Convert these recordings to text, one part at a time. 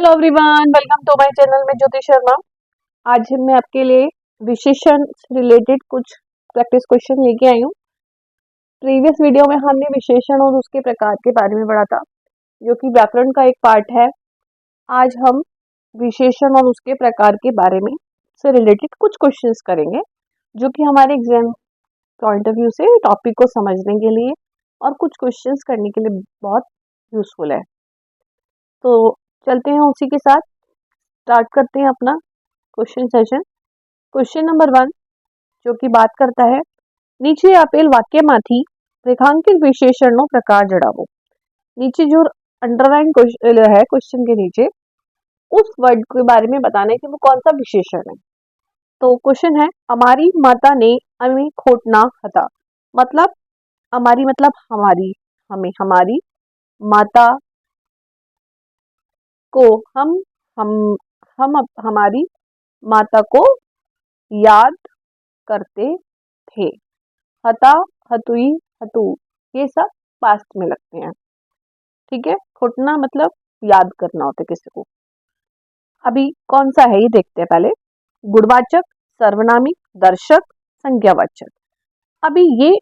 Hello everyone, welcome to my channel में ज्योति शर्मा। आज मैं आपके लिए विशेषण से रिलेटेड कुछ प्रैक्टिस क्वेश्चन लेके आई हूँ। प्रीवियस वीडियो में हमने विशेषण और उसके प्रकार के बारे में पढ़ा था, जो कि व्याकरण का एक पार्ट है। आज हम विशेषण और उसके प्रकार के बारे में से रिलेटेड कुछ क्वेश्चंस करेंगे, जो कि हमारे एग्जाम पॉइंट ऑफ व्यू से टॉपिक को समझने के लिए और कुछ क्वेश्चंस करने के लिए बहुत यूजफुल है। तो चलते हैं, उसी के साथ स्टार्ट करते हैं अपना क्वेश्चन सेशन। क्वेश्चन नंबर 1 जो कि बात करता है, નીચે આપેલ વાક્યમાંથી રેખાંકિત વિશેષણનો પ્રકાર જણાવો। नीचे जो अंडरलाइन है क्वेश्चन के नीचे, उस वर्ड के बारे में बताना है कि वो कौन सा विशेषण है। तो क्वेश्चन है, અમારી માતાને અમે ખોટના હતા। मतलब हमारी मतलब हमारी, हमें हमारी माता को हम हमारी माता को याद करते थे। हता, हतुई, हतु ये सब पास्ट में लगते हैं। ठीक है, खोटना मतलब याद करना होता है किसी को। अभी कौन सा है ये देखते हैं पहले। गुणवाचक, सर्वनामिक, दर्शक, संज्ञावाचक। अभी ये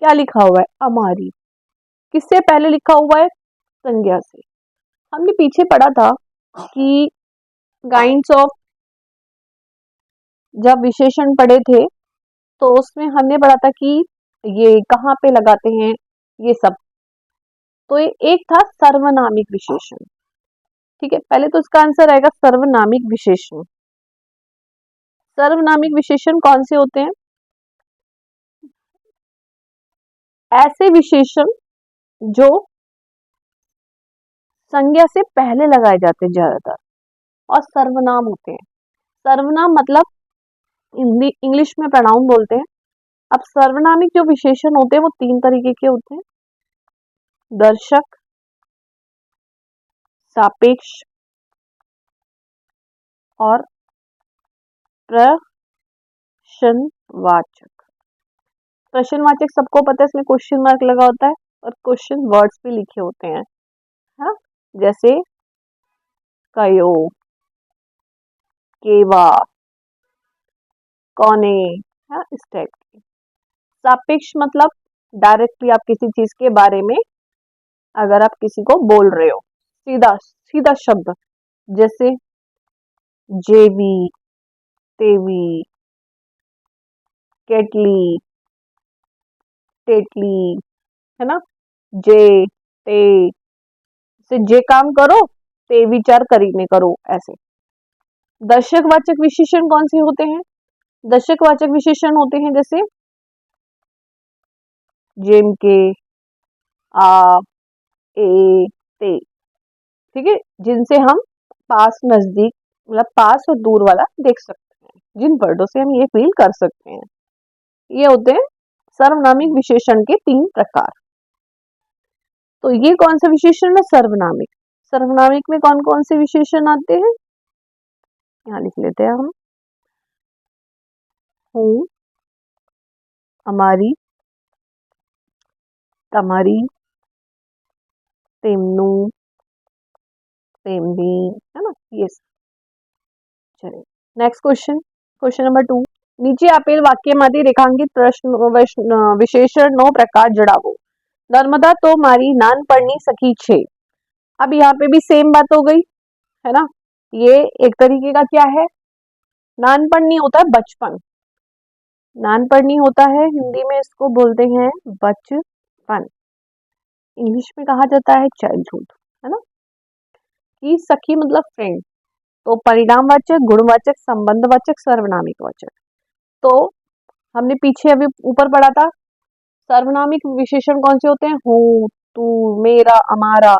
क्या लिखा हुआ है, हमारी, किससे पहले लिखा हुआ है, संज्ञा से। हमने पीछे पढ़ा था कि काइंड्स ऑफ, जब विशेषण पढ़े थे तो उसमें हमने पढ़ा था कि ये कहाँ पे लगाते हैं ये सब। तो ये एक था सर्वनामिक विशेषण। ठीक है, पहले तो इसका आंसर आएगा सर्वनामिक विशेषण। सर्वनामिक विशेषण कौन से होते हैं, ऐसे विशेषण जो संज्ञा से पहले लगाए जाते हैं ज्यादातर, और सर्वनाम होते हैं। सर्वनाम मतलब इंग्लिश में प्रोनाउन बोलते हैं। अब सर्वनामिक जो विशेषण होते हैं वो 3 तरीके के होते हैं, दर्शक, सापेक्ष और प्रश्नवाचक। प्रश्नवाचक सबको पता है, इसमें क्वेश्चन मार्क लगा होता है और क्वेश्चन वर्ड्स भी लिखे होते हैं। हाँ, जैसे कयो, केवा, कौने, हाँ, इस टाइप के। सापेक्ष मतलब डायरेक्टली आप किसी चीज के बारे में अगर आप किसी को बोल रहे हो, सीधा सीधा शब्द, जैसे जेवी, तेवी, केटली, टेटली, है ना, जे ते से जे काम करो, ते विचार करीने करो, ऐसे। दर्शकवाचक विशेषण कौन से होते हैं, दर्शकवाचक विशेषण होते हैं जैसे जेम के, आ, ए, ते। ठीक है, जिनसे हम पास, नजदीक, मतलब पास और दूर वाला देख सकते हैं, जिन वर्डों से हम ये फील कर सकते हैं। ये होते हैं सर्वनामिक विशेषण के 3 प्रकार। तो ये कौन सा विशेषण है, सर्वनामिक। सर्वनामिक में कौन कौन से विशेषण आते हैं, यहाँ लिख लेते हैं हम। हूँ, हमारी, तमारी, तेमनु, तेमनी, है ना, ये। चलिए नेक्स्ट क्वेश्चन, क्वेश्चन नंबर 2। નીચે આપેલ વાક્યમાંથી રેખાંકિત પ્રશ્ન વિશેષણનો પ્રકાર જણાવો। नर्मदा तो मारी नानपढ़नी सखी छे। अब यहाँ पे भी सेम बात हो गई, है ना। ये एक तरीके का क्या है, नानपढ़नी होता है बचपन, नानपढ़नी होता है हिंदी में इसको बोलते हैं बचपन, इंग्लिश में कहा जाता है चाइल्डहुड, है ना। कि सखी मतलब फ्रेंड। तो परिणामवाचक, गुणवाचक, संबंधवाचक, सर्वनामिक वाचक। तो हमने पीछे अभी ऊपर पढ़ा था, सर्वनामिक विशेषण कौन से होते हैं, हूँ, तू, मेरा, हमारा।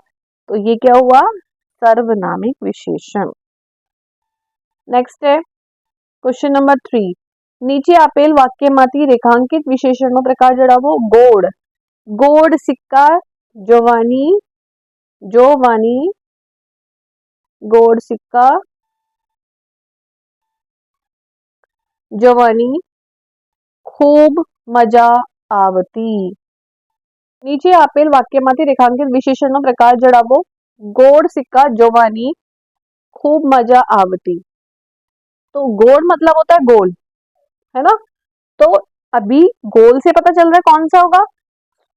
तो ये क्या हुआ, सर्वनामिक विशेषण। नेक्स्ट है क्वेश्चन नंबर 3। નીચે આપેલ વાક્યમાંથી રેખાંકિત વિશેષણનો પ્રકાર જણાવો। ગોળ, ગોળ સિક્કા, જોવાની, જોવાની, ગોળ સિક્કા, જોવાની, खूब मजा आवती। નીચે આપેલ વાક્યમાંથી રેખાંકિત વિશેષણનો પ્રકાર જણાવો। ગોળ સિક્કા, જોવાની, खूब मजा आवती। तो गोड़ मतलब होता है गोल, है ना। तो अभी गोल से पता चल रहा है कौन सा होगा,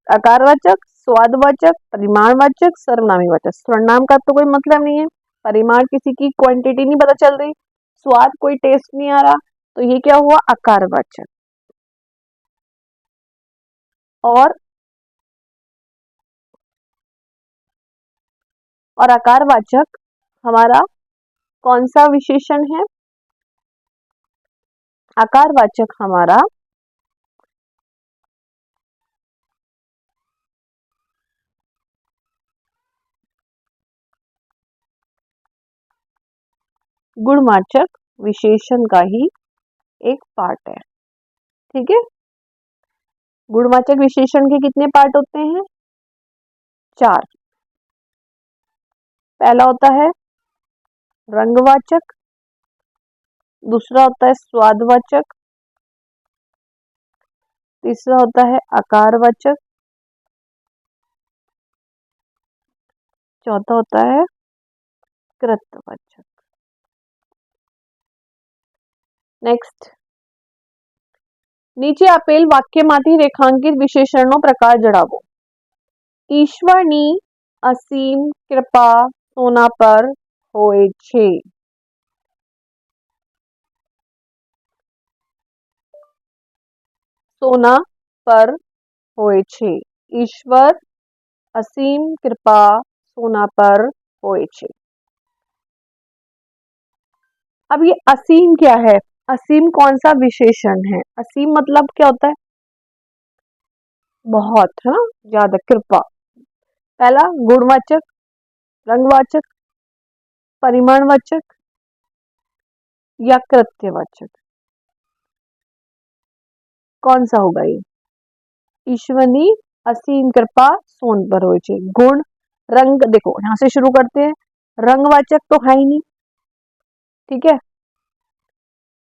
आकारवाचक, स्वादवाचक, परिमाणवाचक, सर्वनामी वाचक। सर्वनाम का तो कोई मतलब नहीं है, परिमाण किसी की क्वांटिटी नहीं पता चल रही, स्वाद कोई टेस्ट नहीं आ रहा, तो ये क्या हुआ, आकारवाचक। और आकारवाचक हमारा कौन सा विशेषण है, आकारवाचक हमारा गुणवाचक विशेषण का ही एक पार्ट है। ठीक है, गुणवाचक विशेषण के कितने पार्ट होते हैं, 4। पहला होता है रंगवाचक, दूसरा होता है स्वादवाचक, तीसरा होता है आकारवाचक, चौथा होता है कृतवाचक। नेक्स्ट, નીચે આપેલ વાક્યમાંથી રેખાંકિત વિશેષણનો પ્રકાર જણાવો। ઈશ્વરની અસીમ કૃપા સોના પર હોય છે। સોના પર હોય છે, ईश्वर असीम कृपा सोना पर होए छे। अब ये असीम क्या है, असीम कौन सा विशेषण है, असीम मतलब क्या होता है, बहुत, है ना, ज्यादा, कृपा। पहला गुणवाचक, रंगवाचक, परिमाणवाचक या कृत्यवाचक, कौन सा होगा ये, ईश्वरी असीम कृपा सोन पर होए छे। गुण, रंग, देखो यहां से शुरू करते हैं, रंगवाचक तो है ही नहीं, ठीक है,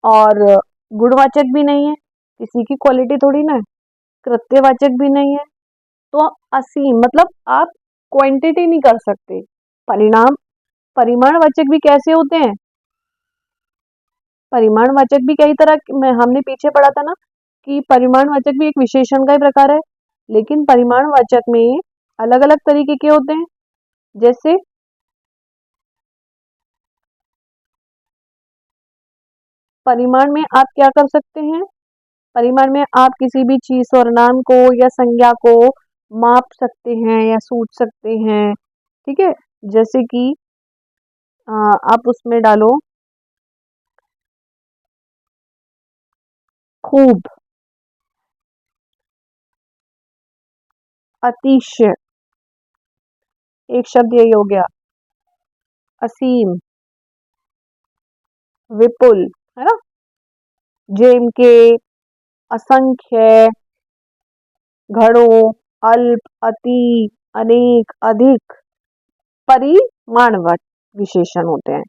और गुणवाचक भी नहीं है, किसी की क्वालिटी थोड़ी ना है, कृत्यवाचक भी नहीं है, तो असीम मतलब आप क्वांटिटी नहीं कर सकते। परिणाम, परिमाणवाचक भी कैसे होते हैं, परिमाणवाचक भी कई तरह में, हमने पीछे पढ़ा था ना कि परिमाणवाचक भी एक विशेषण का ही प्रकार है, लेकिन परिमाणवाचक में अलग अलग तरीके के होते हैं। जैसे परिमाण में आप क्या कर सकते हैं, परिमाण में आप किसी भी चीज और नाम को या संज्ञा को माप सकते हैं या सूझ सकते हैं, ठीक है। जैसे कि आप उसमें डालो खूब, अतिशय, एक शब्द यही हो गया, असीम, विपुल, है ना, जेम के, असंख्य, घड़ों, अल्प, अति, अनेक, अधिक, परिमाणवाचक विशेषण होते हैं।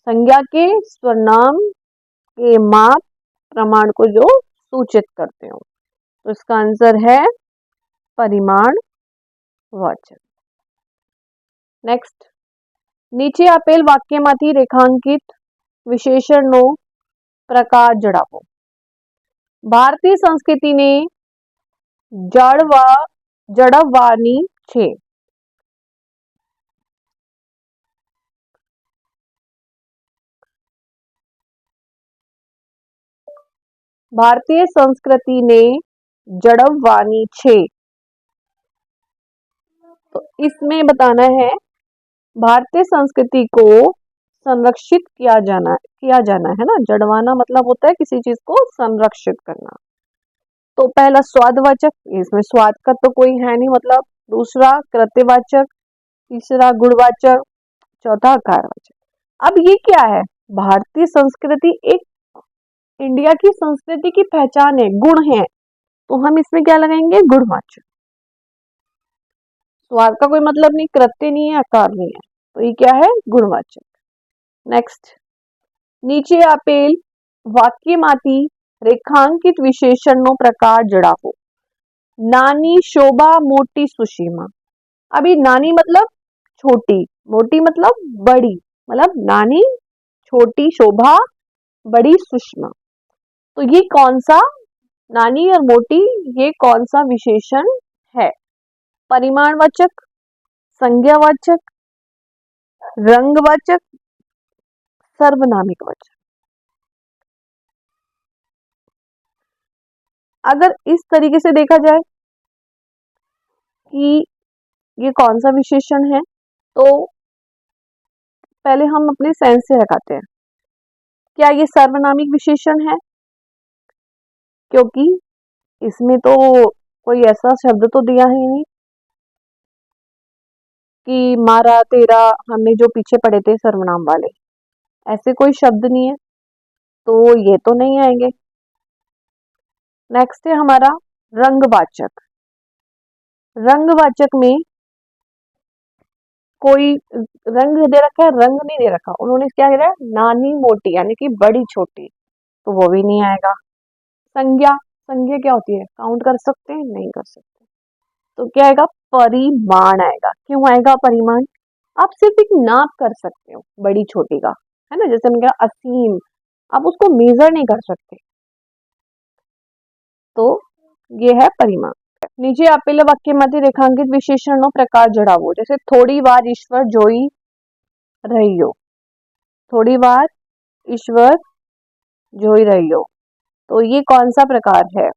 संज्ञा के स्वरनाम के माप प्रमाण को जो सूचित करते हो, तो इसका आंसर है परिमाणवाचक। नेक्स्ट, નીચે આપેલ વાક્યમાંથી રેખાંકિત વિશેષણનો પ્રકાર જણાવો। ભારતીય સંસ્કૃતિને જળવાવાની છે। भारतीय संस्कृति ने जड़वानी छे, तो इसमें बताना है भारतीय संस्कृति को संरक्षित किया जाना है ना, जड़वाना मतलब होता है किसी चीज को संरक्षित करना। तो पहला स्वादवाचक, इसमें स्वाद का तो कोई है नहीं मतलब, दूसरा कृत्यवाचक, तीसरा गुणवाचक, चौथा आकारवाचक। अब ये क्या है, भारतीय संस्कृति एक इंडिया की संस्कृति की पहचान है, गुण है, तो हम इसमें क्या लगाएंगे, गुणवाचक। स्वाद का कोई मतलब नहीं, कृत्य नहीं है, आकार नहीं है, तो ये क्या है, गुणवाचक। नेक्स्ट, નીચે આપેલ વાક્યમાંથી રેખાંકિત વિશેષણનો પ્રકાર જણાવો। નાની શોભા, મોટી સુષિमा। अभी नानी मतलब छोटी, मोटी मतलब बड़ी, मतलब नानी, छोटी शोभा, बड़ी सुषमा। तो ये कौन सा, नानी और मोटी, ये कौन सा विशेषण है? परिमाणवाचक, संज्ञावाचक, रंगवाचक, सर्वनामिक वाचक। अगर इस तरीके से देखा जाए कि ये कौन सा विशेषण है, तो पहले हम अपने सेंस से लगाते हैं। क्या ये सर्वनामिक विशेषण है? क्योंकि इसमें तो कोई ऐसा शब्द तो दिया ही नहीं कि मारा, तेरा, हमने जो पीछे पढ़े थे सर्वनाम वाले, ऐसे कोई शब्द नहीं है, तो ये तो नहीं आएंगे। नेक्स्ट है हमारा रंगवाचक। रंगवाचक में कोई रंग दे रखा है, रंग नहीं दे रखा, उन्होंने क्या कह रहा है, नानी मोटी यानी कि बड़ी छोटी, तो वो भी नहीं आएगा। संज्ञा, संज्ञा क्या होती है, काउंट कर सकते हैं, नहीं कर सकते, तो क्या आएगा, परिमाण आएगा। क्यों आएगा परिमाण? आप सिर्फ एक नाप कर सकते हो बड़ी छोटी का, है ना, जैसे हमने कहा असीम, आप उसको मेजर नहीं कर सकते, तो ये है परिमाण। નીચે આપેલા વાક્યમાંથી રેખાંકિત વિશેષણનો પ્રકાર જણાવો. जैसे थोड़ी बार ईश्वर જોઈ રહ્યો, थोड़ी बार ईश्वर જોઈ રહ્યો, तो ये कौन सा प्रकार है?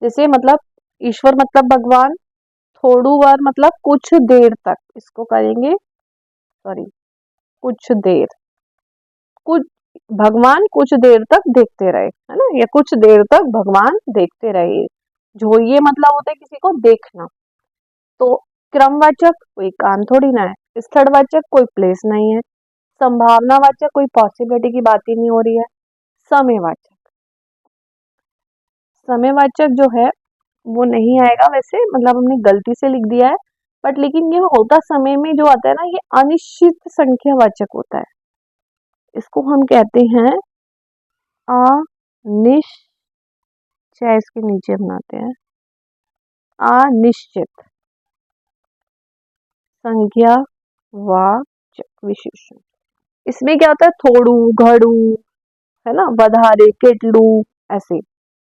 जैसे मतलब ईश्वर मतलब भगवान, थोड़ू बार मतलब कुछ देर तक, इसको करेंगे सॉरी कुछ देर, कुछ भगवान कुछ देर तक देखते रहे, है ना, या कुछ देर तक भगवान देखते रहे। जो ये मतलब होता है किसी को देखना। तो क्रमवाचक कोई काम थोड़ी ना है, स्थलवाचक कोई प्लेस नहीं है, संभावनावाचक कोई पॉसिबिलिटी की बात ही नहीं हो रही है, समयवाचक, समयवाचक जो है वो नहीं आएगा, वैसे मतलब हमने गलती से लिख दिया है, बट लेकिन ये होता समय में जो आता है ना, ये अनिश्चित संख्यावाचक होता है, इसको हम कहते हैं अनिश्चित, इसके नीचे बनाते हैं अनिश्चित संख्यावाचक विशेषण। इसमें क्या होता है, थोड़ू, घड़ू, है ना, बधारे, केटलू, ऐसे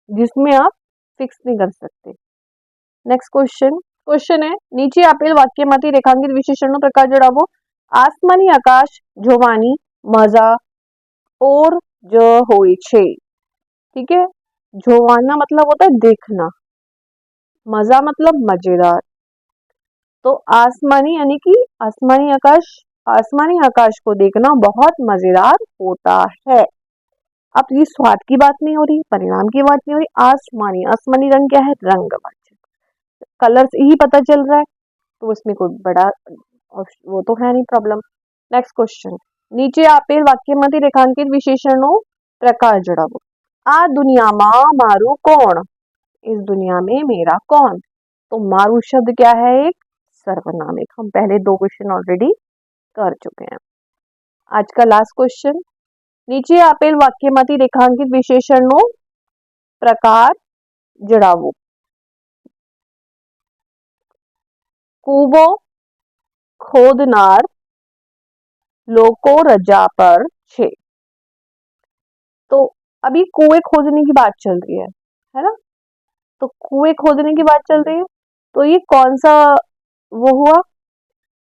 जिसमें आप फिक्स नहीं कर सकते। नेक्स्ट क्वेश्चन है, નીચે આપેલ વાક્યમાંથી રેખાંકિત વિશેષણનો પ્રકાર જણાવો. આસમાની આકાશ જોવાની મજા और जो હોય છે. ठीक है, જોવાના मतलब होता है देखना, मजा मतलब मजेदार, तो आसमानी यानी कि आसमानी आकाश को देखना बहुत मजेदार होता है। अब ये स्वाद की बात नहीं हो रही, परिणाम की बात नहीं हो रही, आसमानी, आसमानी रंग क्या है, रंगवाचक, कलर से ही पता चल रहा है, तो उसमें कोई बड़ा वो तो है नहीं प्रॉब्लम। नेक्स्ट क्वेश्चन, નીચે આપેલ વાક્યમાંથી રેખાંકિત વિશેષણનો પ્રકાર જણાવો. આ દુનિયામાં મારું કોણ, इस दुनिया में मेरा कौन, तो मारू शब्द क्या है, एक सर्वनामिक। हम पहले 2 क्वेश्चन ऑलरेडी कर चुके हैं। आज का लास्ट क्वेश्चन, નીચે આપેલ વાક્યમાંથી રેખાંકિત વિશેષણનો પ્રકાર જણાવો. કૂવો ખોદનાર લોકો रजा पर छे। तो अभी कुएं खोदने की बात चल रही है ना, तो कुएं खोदने की बात चल रही है, तो ये कौन सा वो हुआ,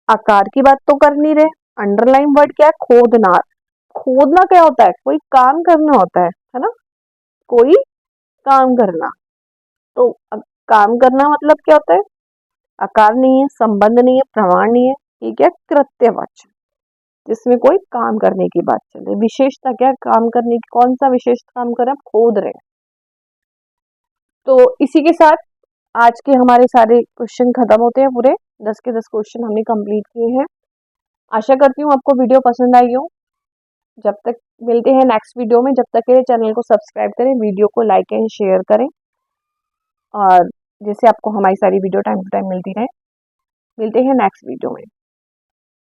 आकार की बात तो कर नहीं रहे। अंडरलाइन वर्ड क्या है, खोदनार, खोदना क्या होता है, कोई काम करना होता है ना, कोई काम करना, तो काम करना मतलब क्या होता है, आकार नहीं है, संबंध नहीं है, प्रमाण नहीं है, ठीक है, कृत्यवाचक, जिसमें कोई काम करने की बात चल रही है। विशेषता क्या है, काम करने की, कौन सा विशेष काम कर रहे हैं, खोद रहे हैं। तो इसी के साथ आज के हमारे सारे क्वेश्चन खत्म होते हैं, पूरे 10 के 10 क्वेश्चन हमने कंप्लीट किए हैं। आशा करती हूँ आपको वीडियो पसंद आई हो। जब तक मिलते हैं नेक्स्ट वीडियो में, जब तक के लिए चैनल को सब्सक्राइब करें, वीडियो को लाइक एंड शेयर करें, और जैसे आपको हमारी सारी वीडियो टाइम टू टाइम मिलती रहे। मिलते हैं नेक्स्ट वीडियो में।